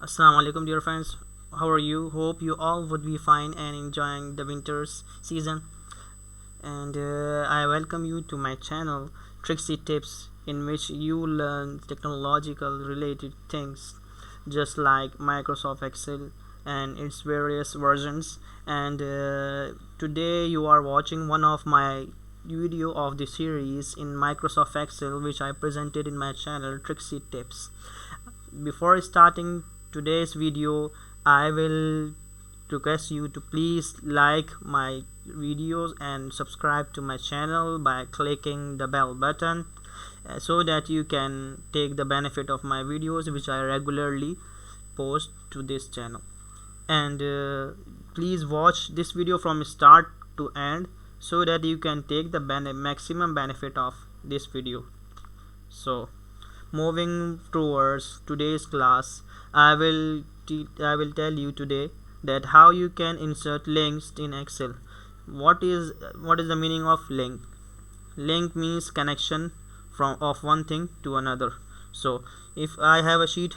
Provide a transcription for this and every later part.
Assalamu alaikum, dear friends. How are you? Hope you all would be fine and enjoying the winter's season. And I welcome you to my channel, Tricksy Tips, in which you learn technological related things, just like Microsoft Excel and its various versions. And today you are watching one of my video of the series in Microsoft Excel, which I presented in my channel, Tricksy Tips. Before starting today's video, I will request you to please like my videos and subscribe to my channel by clicking the bell button, so that you can take the benefit of my videos which I regularly post to this channel. And please watch this video from start to end so that you can take the maximum benefit of this video. So moving towards today's class, I will tell you today that how you can insert links in Excel. What is the meaning of link? Link means connection of one thing to another. So if I have a sheet,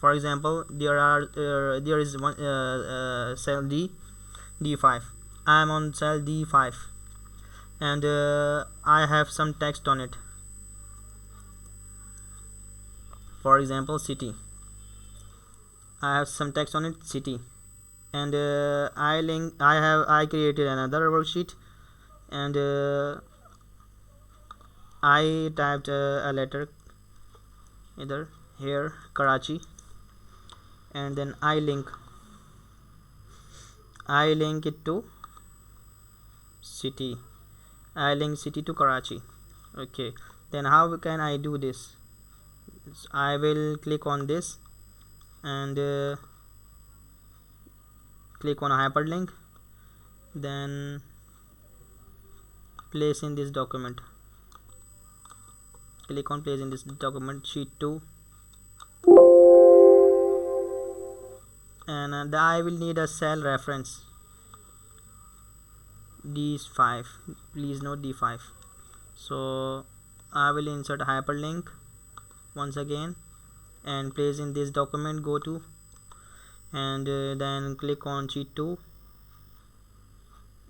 for example, there is one cell D5. I am on cell D5 and I have some text on it. For example, city. I have some text on it, city, and I created another worksheet, and I typed a letter either here, Karachi, and then I link it to city. I link city to Karachi. Okay, then how can I do this? I will click on this and click on a hyperlink, then place in this document. Click on place in this document, sheet 2, and I will need a cell reference D5. Please note D5. So I will insert a hyperlink once again and place in this document, go to, and then click on sheet 2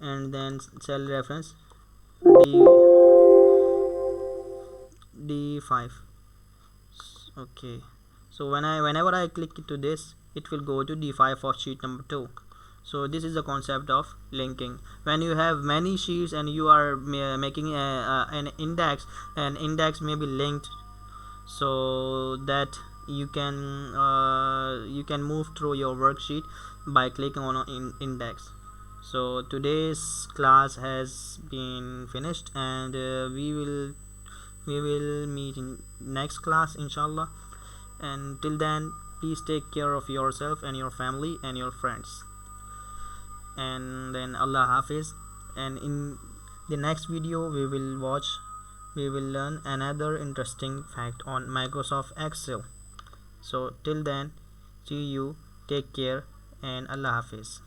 and then cell reference D5. Okay, so whenever I click to this, it will go to D5 for sheet number 2. So this is the concept of linking. When you have many sheets and you are making an index, may be linked so that you can move through your worksheet by clicking on an index. So today's class has been finished, and we will meet in next class, inshallah. And till then, please take care of yourself and your family and your friends, and then Allah Hafiz. And in the next video we will learn another interesting fact on Microsoft Excel. So till then, see you, take care, and Allah Hafiz.